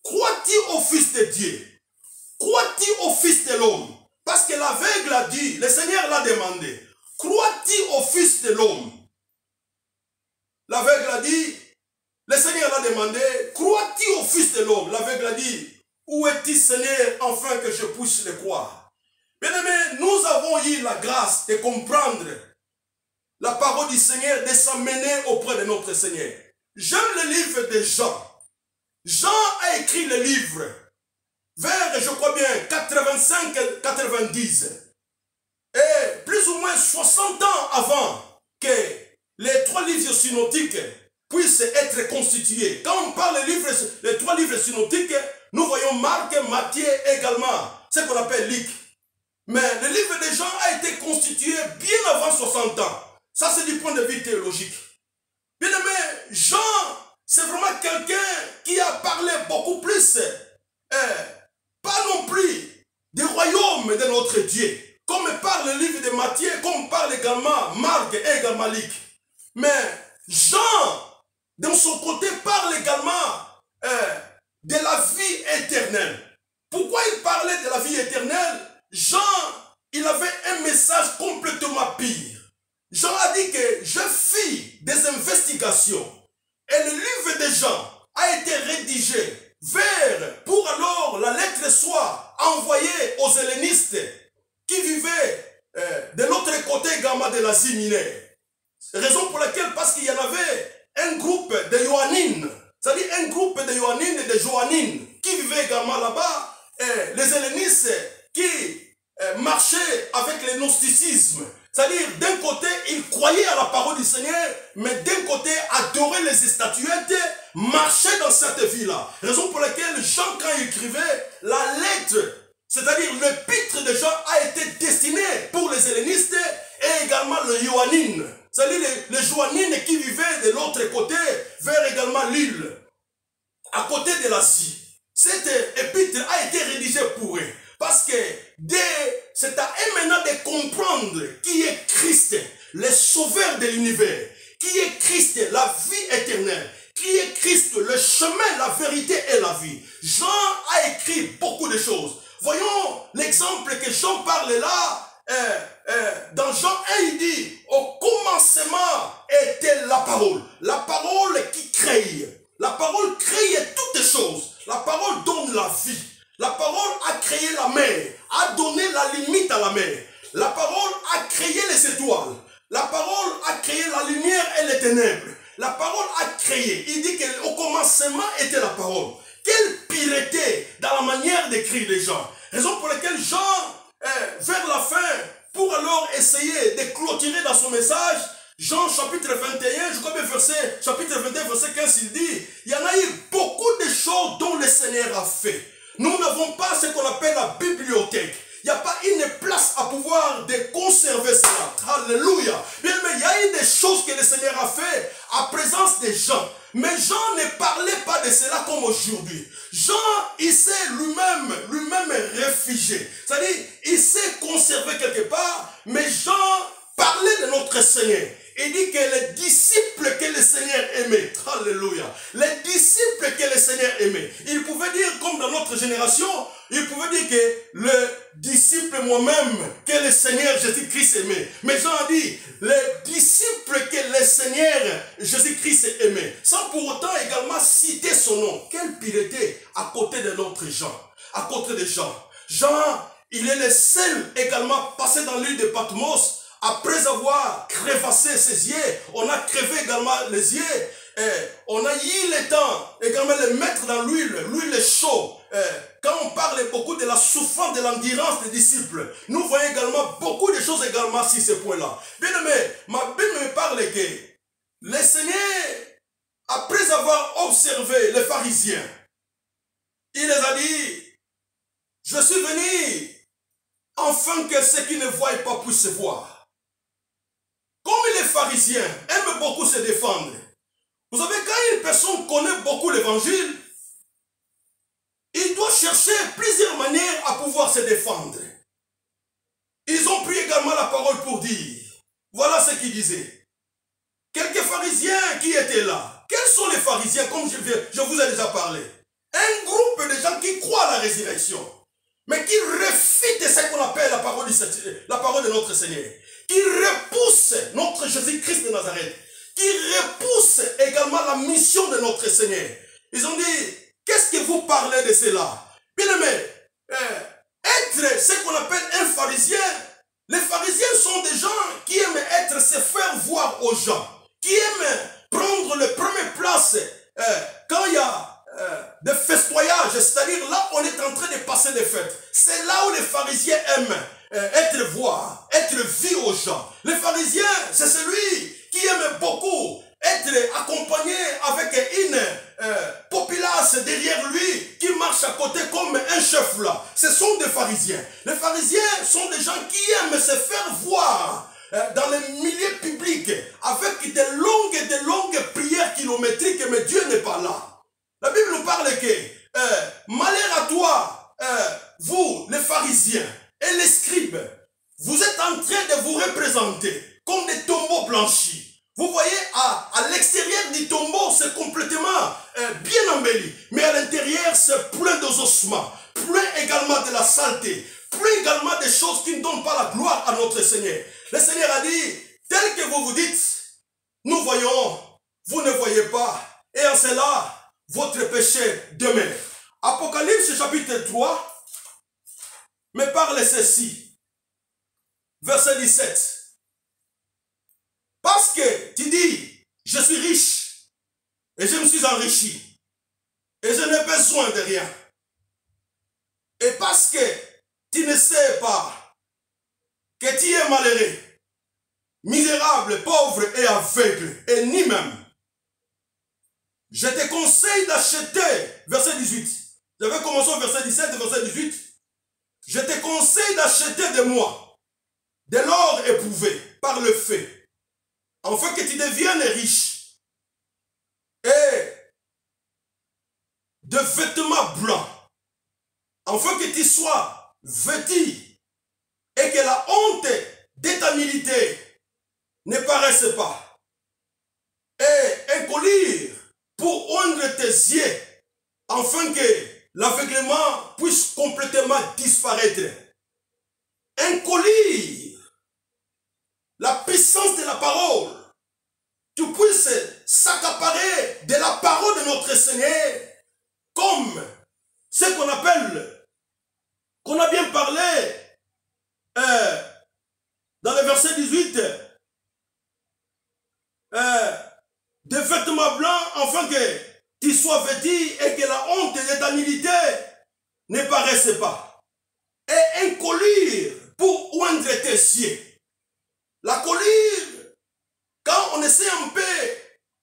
Crois-tu au Fils de Dieu? Crois-tu au Fils de l'homme? Parce que l'aveugle a dit, le Seigneur l'a demandé, crois-tu au Fils de l'homme? L'aveugle a dit, le Seigneur l'a demandé, crois-tu au Fils de l'homme? L'aveugle a dit, où es-tu, Seigneur, afin que je puisse le croire? Bien-aimés, nous avons eu la grâce de comprendre la parole du Seigneur, de s'amener auprès de notre Seigneur. J'aime le livre de Jean. Jean a écrit le livre vers, je crois bien, 85-90. Et plus ou moins 60 ans avant que les 3 livres synoptiques puissent être constitués. Quand on parle des 3 livres synoptiques, nous voyons Marc, Matthieu également, ce qu'on appelle Luc. Mais le livre de Jean a été constitué bien avant 60 ans. Ça, c'est du point de vue théologique. Bien aimé, Jean, c'est vraiment quelqu'un qui a parlé beaucoup plus, pas non plus du royaume de notre Dieu, comme parle le livre de Matthieu, comme parle également Marc et également Luc. Mais Jean, dans son côté, parle également de la vie éternelle. Pourquoi il parlait de la vie éternelle? Jean, il avait un message complètement pire. Jean a dit que je fis des investigations et le livre de Jean a été rédigé pour alors la lettre soit envoyée aux hellénistes qui vivaient de l'autre côté également de l'Asie mineure. Raison pour laquelle, parce qu'il y en avait un groupe de Johannines, c'est-à-dire un groupe de Johannines et de Johannines qui vivaient également là-bas, les hellénistes qui marchaient avec le gnosticisme. C'est-à-dire, d'un côté, ils croyaient à la parole du Seigneur, mais d'un côté, adoraient les statuettes, marchaient dans cette vie-là. Raison pour laquelle Jean, quand il écrivait la lettre, c'est-à-dire l'épître de Jean, a été destiné pour les hellénistes et également le Johannine. C'est-à-dire les Johannines qui vivaient de l'autre côté, vers également l'île, à côté de l'Asie. Cette épître a été rédigée pour eux. Parce que c'est à eux maintenant de comprendre qui est Christ, le sauveur de l'univers, qui est Christ, la vie éternelle, qui est Christ, le chemin, la vérité et la vie. Jean a écrit beaucoup de choses. Voyons l'exemple que Jean parle là. Dans Jean 1, il dit, au commencement était la parole qui crée. La parole créait toutes choses. La parole donne la vie. La parole a créé la mer, a donné la limite à la mer. La parole a créé les étoiles. La parole a créé la lumière et les ténèbres. La parole a créé. Il dit qu'au commencement était la parole. Quelle pureté dans la manière d'écrire les gens. Raison pour laquelle Jean, vers la fin, pour alors essayer de clôturer dans son message, Jean chapitre 21, je crois bien chapitre 21, verset 15, il dit, il y en a eu beaucoup de choses dont le Seigneur a fait. Nous n'avons pas ce qu'on appelle la bibliothèque. Il n'y a pas une place à pouvoir de conserver cela. Alléluia. Bien, mais il y a eu des choses que le Seigneur a fait à présence des gens. Mais Jean ne parlait pas de cela comme aujourd'hui. Jean, il s'est lui-même réfugié. C'est-à-dire, il s'est conservé quelque part, mais Jean parlait de notre Seigneur. Il dit que les disciples que le Seigneur aimait, alléluia, les disciples que le Seigneur aimait, il pouvait dire, comme dans notre génération, il pouvait dire que le disciple moi-même que le Seigneur Jésus-Christ aimait. Mais Jean a dit, les disciples que le Seigneur Jésus-Christ aimait, sans pour autant également citer son nom. Quelle pureté à côté de notre Jean, à côté de Jean. Jean, il est le seul également passé dans l'île de Patmos. Après avoir crévassé ses yeux, on a crevé également les yeux. On a eu le temps également de les mettre dans l'huile. L'huile est chaude. Quand on parle beaucoup de la souffrance, de l'endurance des disciples, nous voyons également beaucoup de choses également sur ce point-là. Bien aimé, ma Bible me parle que le Seigneur, après avoir observé les pharisiens, il les a dit, je suis venu afin que ceux qui ne voient pas puissent voir. Comme les pharisiens aiment beaucoup se défendre. Vous savez, quand une personne connaît beaucoup l'évangile, il doit chercher plusieurs manières à pouvoir se défendre. Ils ont pris également la parole pour dire, voilà ce qu'ils disaient. Quelques pharisiens qui étaient là. Quels sont les pharisiens, comme je vous ai déjà parlé? Un groupe de gens qui croient à la résurrection, mais qui refutent ce qu'on appelle la parole de notre Seigneur. Qui repousse notre Jésus-Christ de Nazareth, qui repousse également la mission de notre Seigneur. Ils ont dit, qu'est-ce que vous parlez de cela? Bien aimé, être ce qu'on appelle un pharisien, les pharisiens sont des gens qui aiment se faire voir aux gens, qui aiment prendre les premières places quand il y a des festoyages, c'est-à-dire là on est en train de passer des fêtes. C'est là où les pharisiens aiment être voir, être vu aux gens. Les pharisiens, c'est celui qui aime beaucoup être accompagné avec une populace derrière lui qui marche à côté comme un chef là. Ce sont des pharisiens. Les pharisiens sont des gens qui aiment se faire voir dans les milieux publics avec de longues prières kilométriques, mais Dieu n'est pas là. La Bible nous parle que malheur à toi, vous les pharisiens et les scribes, vous êtes en train de vous représenter comme des tombeaux blanchis. Vous voyez, à l'extérieur du tombeau, c'est complètement bien embelli. Mais à l'intérieur, c'est plein d'ossements, plein également de la saleté, plein également des choses qui ne donnent pas la gloire à notre Seigneur. Le Seigneur a dit, tel que vous vous dites, nous voyons, vous ne voyez pas. Et en cela, votre péché demeure. Apocalypse chapitre 3 me parle ceci. Verset 17. Parce que tu dis, je suis riche et je me suis enrichi et je n'ai besoin de rien. Et parce que tu ne sais pas que tu es malheureux, misérable, pauvre et aveugle, et ni même, je te conseille d'acheter, verset 18. Je vais commencer au verset 17 et verset 18. Je te conseille d'acheter de moi de l'or éprouvé par le feu, afin que tu deviennes riche, et de vêtements blancs, afin que tu sois vêtu, et que la honte de ta nudité ne paraisse pas, et un collier pour oindre tes yeux, afin que l'aveuglement puisse complètement disparaître. Un collier, la puissance de la parole, tu puisses s'accaparer de la parole de notre Seigneur, comme ce qu'on appelle, qu'on a bien parlé dans le verset 18, des vêtements blancs, afin que tu sois vêtu et que la honte de ta nudité ne paraisse pas. Et un collier pour oindre tes yeux. La collier, quand on essaie un peu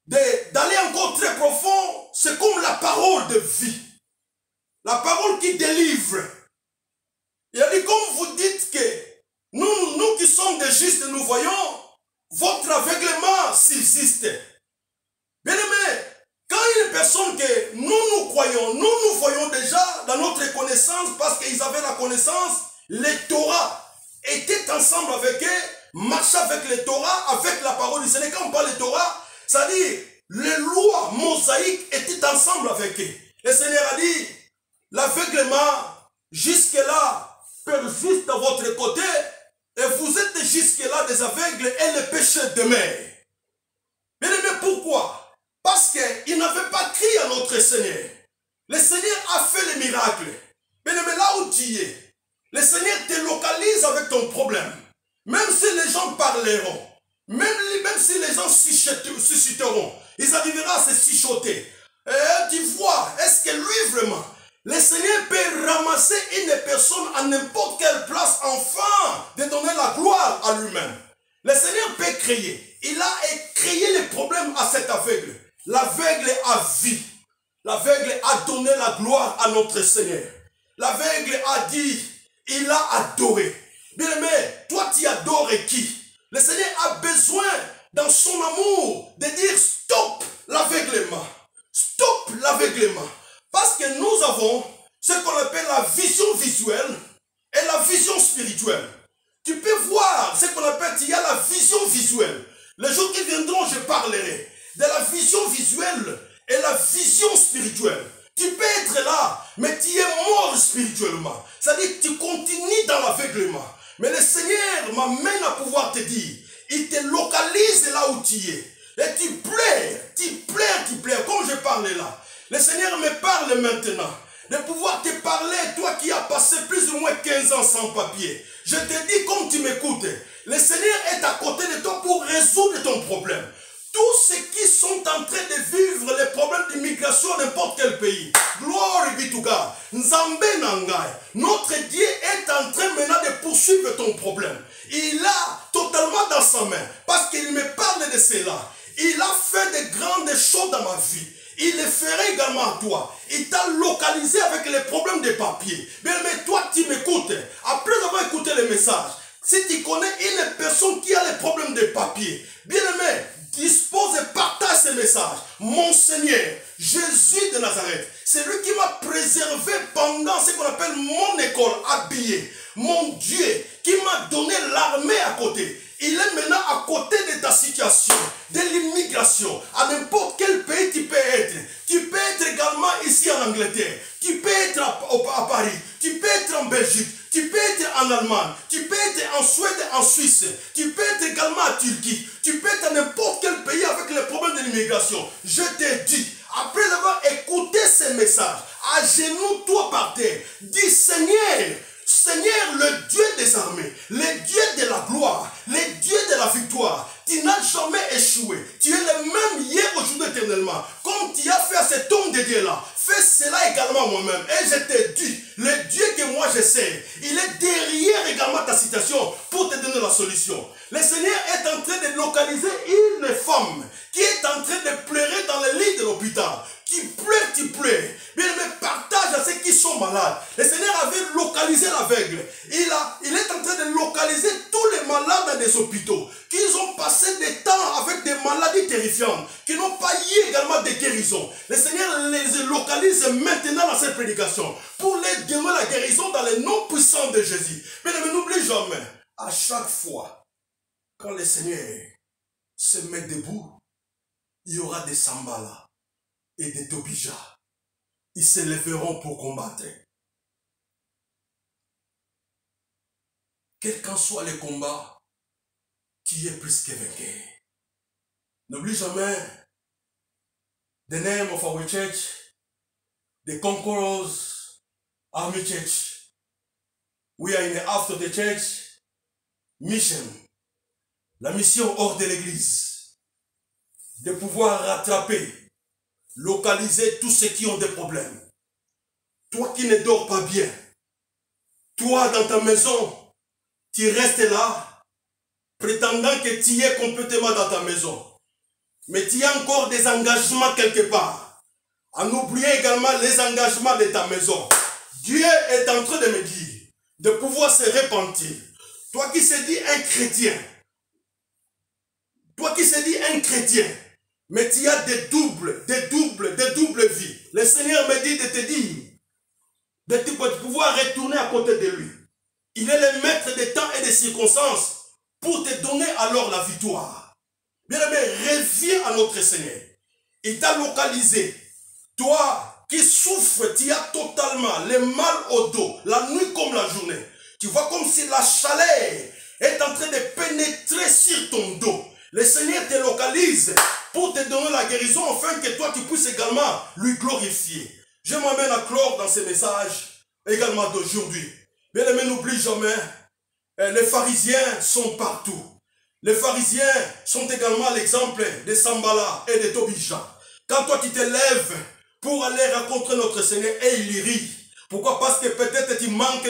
d'aller encore très profond, c'est comme la parole de vie. La parole qui délivre. Il a dit, comme vous dites que nous qui sommes des justes, nous voyons, votre aveuglement subsiste. Bien aimé, quand une personne que nous croyons, nous voyons déjà dans notre connaissance, parce qu'ils avaient la connaissance, les Torah étaient ensemble avec eux, marchaient avec les Torah, avec la parole du Seigneur. Quand on parle de Torah, ça dit, les lois mosaïques étaient ensemble avec eux. Le Seigneur a dit, l'aveuglement, jusque-là, persiste à votre côté, et vous êtes jusque-là des aveugles, et le péché demeure. Bien aimé, pourquoi? Parce qu'il n'avait pas crié à notre Seigneur. Le Seigneur a fait les miracles. Bien aimé, là où tu es, le Seigneur te localise avec ton problème. Même si les gens parleront, même si les gens susciteront, ils arriveront à se chuchoter. Tu vois, est-ce que lui vraiment, le Seigneur peut ramasser une personne à n'importe quelle place afin de donner la gloire à lui-même. Le Seigneur peut créer. Il a créé les problèmes à cet aveugle. L'aveugle a vu. L'aveugle a donné la gloire à notre Seigneur. L'aveugle a dit, il a adoré. Bien aimé, toi tu adores qui? Le Seigneur a besoin, dans son amour, de dire stop l'aveuglement. Stop l'aveuglement. Parce que nous avons ce qu'on appelle la vision visuelle et la vision spirituelle. Tu peux voir ce qu'on appelle, il y a la vision visuelle. Les jours qui viendront, je parlerai de la vision visuelle et la vision spirituelle. Tu peux être là, mais tu es mort spirituellement. C'est-à-dire que tu continues dans l'aveuglement. Mais le Seigneur m'amène à pouvoir te dire, il te localise là où tu es. Et tu pleures, comme je parlais là. Le Seigneur me parle maintenant de pouvoir te parler, toi qui as passé plus ou moins 15 ans sans papier. Je te dis comme tu m'écoutes, le Seigneur est à côté de toi pour résoudre ton problème. Tous ceux qui sont en train de vivre les problèmes d'immigration dans n'importe quel pays, glory be to God, Nzambe Nangai, notre Dieu est en train maintenant de poursuivre ton problème. Il a totalement dans sa main, parce qu'il me parle de cela. Il a fait de grandes choses dans ma vie. Il le ferait également à toi. Il t'a localisé avec les problèmes de papier. Bien, mais toi, tu m'écoutes. Après avoir écouté le message, si tu connais une personne qui a les problèmes de papier, bien aimé, dispose et partage ce message. Mon Seigneur, Jésus de Nazareth, c'est lui qui m'a préservé pendant ce qu'on appelle mon école, habillé. Mon Dieu, qui m'a donné l'armée à côté. Il est maintenant à côté de ta situation, de l'immigration. À n'importe quel pays tu peux être. Tu peux être également ici en Angleterre. Tu peux être à Paris. Tu peux être en Belgique. Tu peux être en Allemagne. Tu peux être en Suède, en Suisse. Tu peux être également en Turquie. Tu peux être à n'importe quel pays avec les problèmes de l'immigration. Je te dis, après avoir écouté ces messages, à genoux, toi par terre, dis Seigneur, Seigneur, le Dieu des armées, le Dieu de la gloire, le Dieu de la victoire, tu n'as jamais échoué. Tu es le même hier, aujourd'hui, éternellement. Comme tu as fait à cet homme de Dieu-là, fais cela également moi-même. Et je te dis, le Dieu que moi je sais, il est derrière également ta situation pour te donner la solution. Le Seigneur est en train de localiser une femme qui est en train de pleurer dans le lit de l'hôpital. Tu pleures. Bien aimé, partage à ceux qui sont malades. Le Seigneur avait localisé l'aveugle. Il est en train de localiser tous les malades dans des hôpitaux. Qui ont passé des temps avec des maladies terrifiantes. Qui n'ont pas eu également de guérison. Le Seigneur les localise maintenant dans cette prédication. Pour les donner la guérison dans le nom puissant de Jésus. Bien aimé, n'oublie jamais. À chaque fois, quand le Seigneur se met debout, il y aura des Sambala et des Tobija. Ils se lèveront pour combattre. Quel qu'en soit le combat, tu es plus que vainqueur. N'oublie jamais the name of our church, the Conquerors Army Church. We are in the after the church mission. La mission hors de l'église. De pouvoir rattraper, localiser tous ceux qui ont des problèmes. Toi qui ne dors pas bien, toi dans ta maison, tu restes là, prétendant que tu es complètement dans ta maison. Mais tu as encore des engagements quelque part. En oubliant également les engagements de ta maison. Dieu est en train de me dire, de pouvoir se repentir. Toi qui se dis un chrétien, mais tu as des doubles vies. Le Seigneur me dit de te dire, de pouvoir retourner à côté de lui. Il est le maître des temps et des circonstances pour te donner alors la victoire. Bien aimé, reviens à notre Seigneur. Il t'a localisé. Toi qui souffres, tu as totalement le mal au dos, la nuit comme la journée. Tu vois comme si la chaleur est en train de pénétrer sur ton dos. Le Seigneur te localise pour te donner la guérison afin que toi tu puisses également lui glorifier. Je m'amène à clore dans ce message également d'aujourd'hui. Bien aimé, n'oublie jamais, les pharisiens sont partout. Les pharisiens sont également l'exemple de Sambala et de Tobija. Quand toi tu te lèves pour aller rencontrer notre Seigneur et il rit. Pourquoi? Parce que peut-être tu manques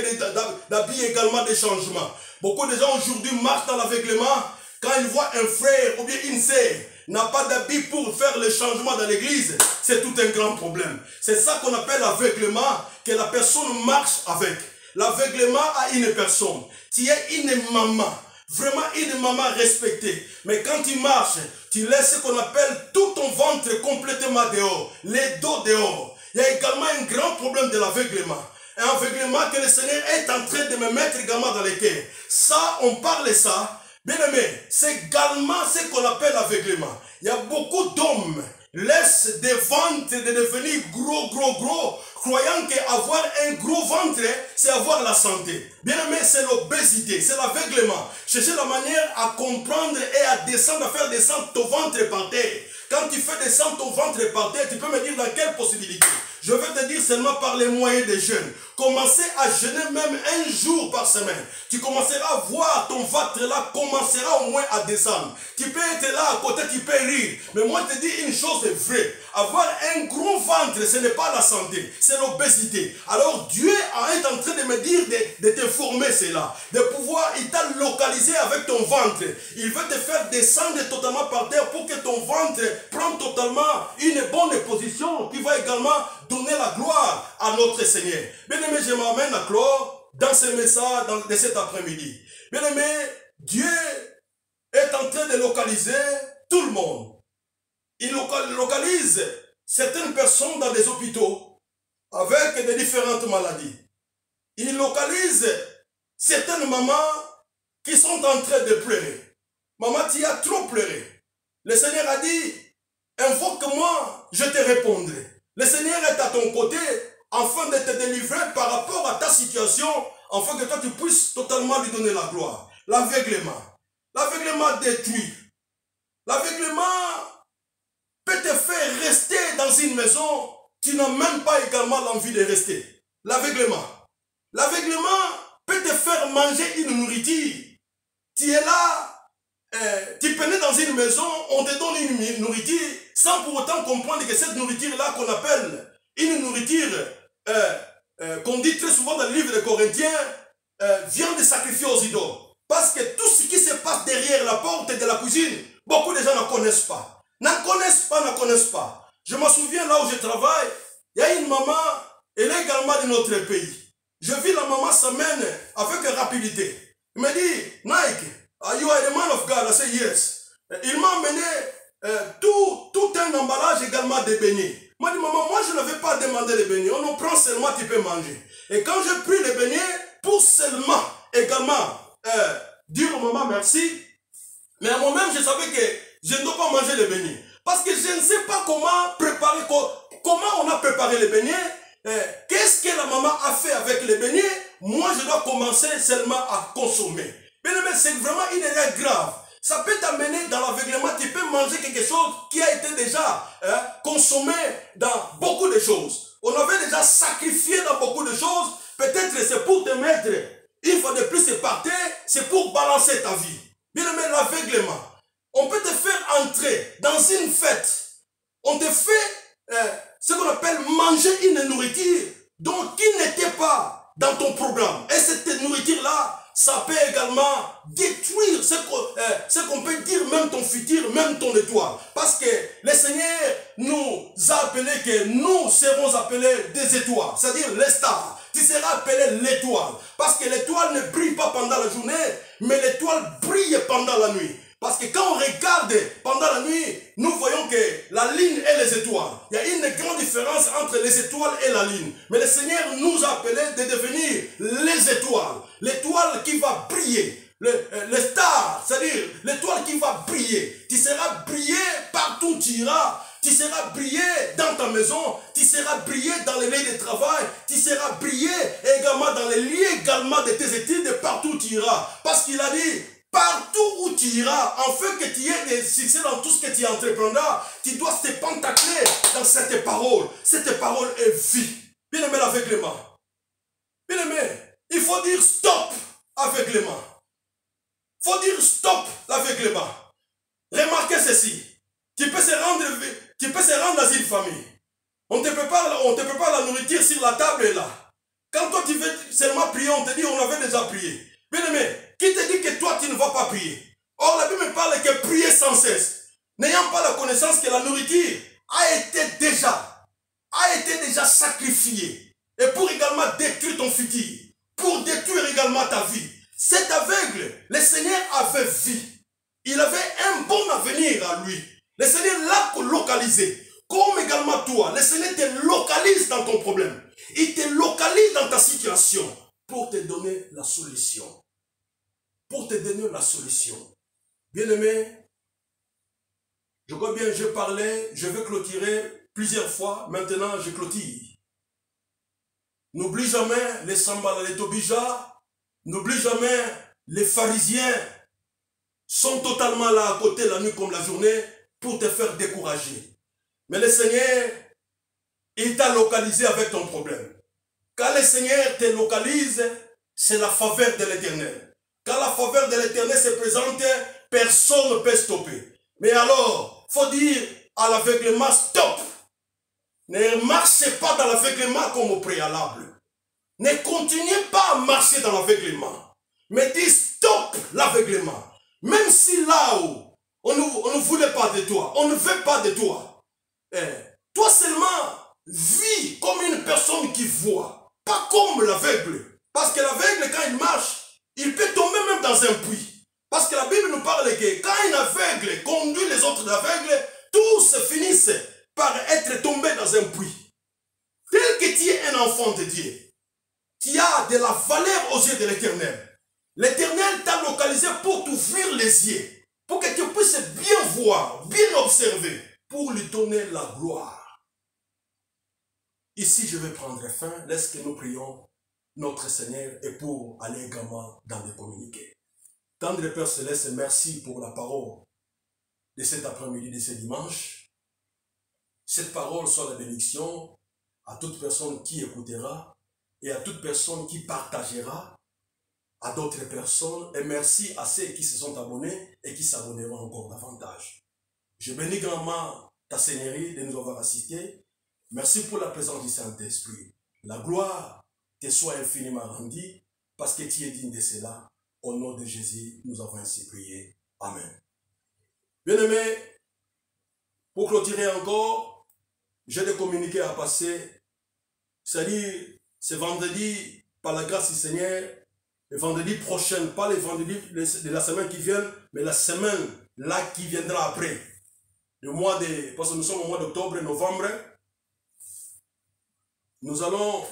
d'habits également de changement. Beaucoup de gens aujourd'hui marchent dans l'aveuglement. Quand ils voient un frère ou bien une sœur n'a pas d'habit pour faire le changement dans l'église, c'est tout un grand problème. C'est ça qu'on appelle l'aveuglement, que la personne marche avec. L'aveuglement à une personne. Tu es une maman, vraiment une maman respectée. Mais quand tu marches, tu laisses ce qu'on appelle tout ton ventre complètement dehors, les dos dehors. Il y a également un grand problème de l'aveuglement. Un aveuglement que le Seigneur est en train de me mettre également dans les cœurs. Ça, on parle de ça. Bien aimé, c'est également ce qu'on appelle l'aveuglement. Il y a beaucoup d'hommes laisse des ventres de devenir gros, croyant qu'avoir un gros ventre, c'est avoir la santé. Bien aimé, c'est l'obésité, c'est l'aveuglement. Chercher la manière à comprendre et à descendre, à faire descendre ton ventre par terre. Quand tu fais descendre ton ventre par terre, tu peux me dire dans quelle possibilité? Je vais te dire seulement par les moyens des jeûnes. Commencez à jeûner même un jour par semaine. Tu commenceras à voir ton ventre là, commencera au moins à descendre. Tu peux être là à côté, tu peux rire. Mais moi je te dis une chose est vraie. Avoir un gros ventre, ce n'est pas la santé, c'est l'obésité. Alors Dieu est en train de me dire de te former cela. De pouvoir, il t'a localisé avec ton ventre. Il veut te faire descendre totalement par terre pour que ton ventre prenne totalement une bonne position qui va également donner la gloire à notre Seigneur. Bien aimé, je m'amène à clore dans ce message de cet après-midi. Bien aimé, Dieu est en train de localiser tout le monde. Il localise certaines personnes dans des hôpitaux avec des différentes maladies. Il localise certaines mamans qui sont en train de pleurer. Maman, tu as trop pleuré. Le Seigneur a dit, invoque-moi, je te répondrai. Le Seigneur est à ton côté afin de te délivrer par rapport à ta situation, afin que toi tu puisses totalement lui donner la gloire. L'aveuglement. L'aveuglement détruit. L'aveuglement peut te faire rester dans une maison, tu n'as même pas également l'envie de rester. L'aveuglement. L'aveuglement peut te faire manger une nourriture. Tu es là, tu peux dans une maison, on te donne une nourriture, sans pour autant comprendre que cette nourriture-là qu'on appelle une nourriture, qu'on dit très souvent dans le livre de Corinthiens, vient de sacrifier aux idoles. Parce que tout ce qui se passe derrière la porte de la cuisine, beaucoup de gens ne connaissent pas. N'en connaissent pas. Je me souviens là où je travaille, il y a une maman, elle est également de notre pays. Je vis la maman s'amène avec rapidité. Il me dit, Nike, you are the man of God. I say yes. Il m'a amené tout un emballage également de beignets. Il m'a dit, maman, moi je ne vais pas demander les beignets. On en prend seulement, tu peux manger. Et quand j'ai pris les beignets, pour seulement également dire au maman merci, mais à moi-même je savais que je ne dois pas manger les beignets. Parce que je ne sais pas comment préparer, comment on a préparé les beignets. Qu'est-ce que la maman a fait avec les beignets? Moi, je dois commencer seulement à consommer. Bien aimé, c'est vraiment une erreur grave. Ça peut t'amener dans l'aveuglement. Tu peux manger quelque chose qui a été déjà consommé dans beaucoup de choses. On avait déjà sacrifié dans beaucoup de choses. Peut-être c'est pour te mettre, une fois de plus, c'est par terre, c'est pour balancer ta vie. Bien aimé, l'aveuglement. On peut te faire entrer dans une fête. On te fait ce qu'on appelle manger une nourriture donc qui n'était pas dans ton programme. Et cette nourriture-là, ça peut également détruire ce qu'on peut dire, même ton futur, même ton étoile. Parce que le Seigneur nous a appelés que nous serons appelés des étoiles, c'est-à-dire les stars. Tu seras appelé l'étoile. Parce que l'étoile ne brille pas pendant la journée, mais l'étoile brille pendant la nuit. Parce que quand on regarde pendant la nuit, nous voyons que la lune et les étoiles. Il y a une grande différence entre les étoiles et la lune. Mais le Seigneur nous a appelés de devenir les étoiles. L'étoile qui va briller. Le star, c'est-à-dire l'étoile qui va briller. Tu seras brillé partout où tu iras. Tu seras brillé dans ta maison. Tu seras brillé dans les lieux de travail. Tu seras brillé également dans les lieux également de tes études, partout où tu iras. Parce qu'il a dit, partout où tu iras, afin que tu aies des succès dans tout ce que tu entreprendras, tu dois te pentacler dans cette parole. Cette parole est vie. Bien aimé, l'aveuglement. Bien aimé, il faut dire stop aveuglement. Il faut dire stop l'aveuglement. Remarquez ceci. Tu peux se rendre dans une famille. On te prépare la nourriture sur la table est là. Quand toi tu veux seulement prier, on te dit on avait déjà prié. Bien aimé, qui te dit que toi tu ne vas pas prier? Or la Bible parle que prier sans cesse. N'ayant pas la connaissance que la nourriture a été déjà sacrifiée. Et pour également détruire ton futur. Pour détruire également ta vie. Cet aveugle, le Seigneur avait vie. Il avait un bon avenir à lui. Le Seigneur l'a localisé. Comme également toi, le Seigneur te localise dans ton problème. Il te localise dans ta situation pour te donner la solution. Pour te donner la solution. Bien-aimé, Je crois bien, je parlais, je vais clôturer plusieurs fois. Maintenant, je clôture. N'oublie jamais les Sambala, les Tobija. N'oublie jamais les pharisiens. Sont totalement là à côté la nuit comme la journée pour te faire décourager. Mais le Seigneur, il t'a localisé avec ton problème. Quand le Seigneur te localise, c'est la faveur de l'Éternel. Quand la faveur de l'Éternel se présente, personne ne peut stopper. Mais alors, il faut dire à l'aveuglement, stop. Ne marchez pas dans l'aveuglement comme au préalable. Ne continuez pas à marcher dans l'aveuglement. Mais dis stop l'aveuglement. Même si là-haut, on ne voulait pas de toi, on ne veut pas de toi. Toi seulement, vis comme une personne qui voit, pas comme l'aveugle. Parce que l'aveugle, quand il marche, il peut tomber même dans un puits. Parce que la Bible nous parle que quand un aveugle conduit les autres aveugles, tous finissent par être tombés dans un puits. Tel que tu es un enfant de Dieu, qui a de la valeur aux yeux de l'Éternel. L'Éternel t'a localisé pour t'ouvrir les yeux, pour que tu puisses bien voir, bien observer, pour lui donner la gloire. Ici, je vais prendre fin. Laisse que nous prions notre Seigneur et pour aller également dans les communiqués. Tendre Père Céleste, merci pour la parole de cet après-midi, de ce dimanche. Cette parole soit la bénédiction à toute personne qui écoutera et à toute personne qui partagera à d'autres personnes. Et merci à ceux qui se sont abonnés et qui s'abonneront encore davantage. Je bénis grandement ta Seigneurie de nous avoir assistés. Merci pour la présence du Saint-Esprit. La gloire te soit infiniment rendue parce que tu es digne de cela. Au nom de Jésus, nous avons ainsi prié. Amen. Bien-aimés, pour clôturer encore, j'ai des communiqués à passer. C'est-à-dire, ce vendredi, par la grâce du Seigneur, le vendredi prochain, pas le vendredi de la semaine qui vient, mais la semaine là qui viendra après. Le mois de, parce que nous sommes au mois d'octobre et novembre, nous allons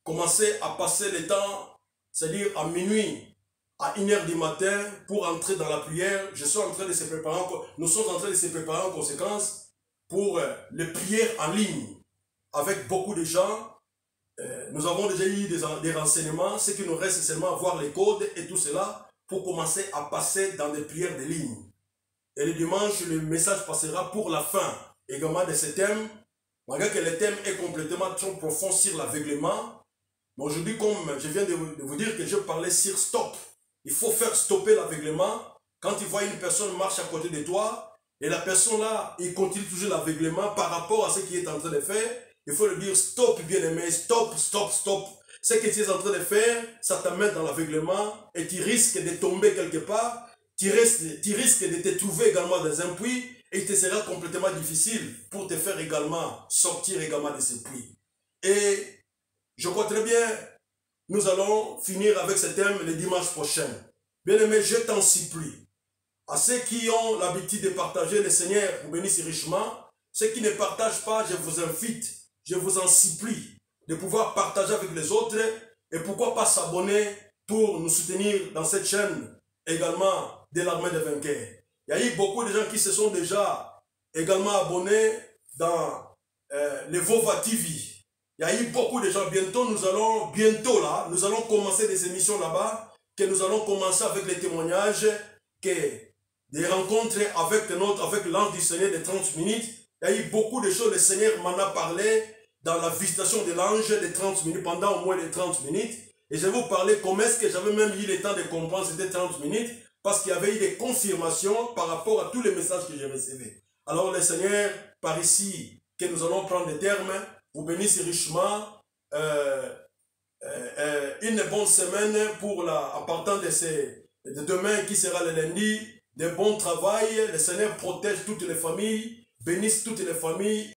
commencer à passer le temps, c'est-à-dire à minuit, à 1h du matin, pour entrer dans la prière. Je suis en train de se préparer, nous sommes en train de se préparer en conséquence pour les prières en ligne, avec beaucoup de gens. Nous avons déjà eu des renseignements. Ce qui nous reste, c'est seulement voir les codes et tout cela pour commencer à passer dans des prières de ligne. Et le dimanche, le message passera pour la fin également de ce thème. Malgré que le thème est complètement trop profond sur l'aveuglement. Mais aujourd'hui, comme je viens de vous dire que je parlais sur stop. Il faut faire stopper l'aveuglement. Quand tu vois une personne marche à côté de toi et la personne là, il continue toujours l'aveuglement par rapport à ce qu'il est en train de faire. Il faut lui dire stop, bien-aimé, stop, stop, stop. Ce que tu es en train de faire, ça t'amène dans l'aveuglement et tu risques de tomber quelque part. Tu risques de te trouver également dans un puits et il te sera complètement difficile pour te faire également sortir également de ce puits. Et je crois très bien, nous allons finir avec ce thème le dimanche prochain. Bien-aimé, je t'en supplie. À ceux qui ont l'habitude de partager, le Seigneur vous bénisse richement. Ceux qui ne partagent pas, je vous invite. Je vous en supplie de pouvoir partager avec les autres et pourquoi pas s'abonner pour nous soutenir dans cette chaîne également de l'armée des vainqueurs. Il y a eu beaucoup de gens qui se sont déjà également abonnés dans les Vova TV. Il y a eu beaucoup de gens. Bientôt, nous allons commencer des émissions là-bas, que nous allons commencer avec les témoignages, des rencontres avec l'ange du Seigneur de 30 minutes. Il y a eu beaucoup de choses, le Seigneur m'en a parlé dans la visitation de l'ange de 30 minutes, pendant au moins les 30 minutes. Et je vais vous parler comment est-ce que j'avais même eu le temps de comprendre c'était 30 minutes, parce qu'il y avait eu des confirmations par rapport à tous les messages que j'ai reçus. Alors le Seigneur, par ici, que nous allons prendre des termes, vous bénisse richement. Une bonne semaine à partir de demain qui sera le lundi, de bon travail. Le Seigneur protège toutes les familles, bénisse toutes les familles.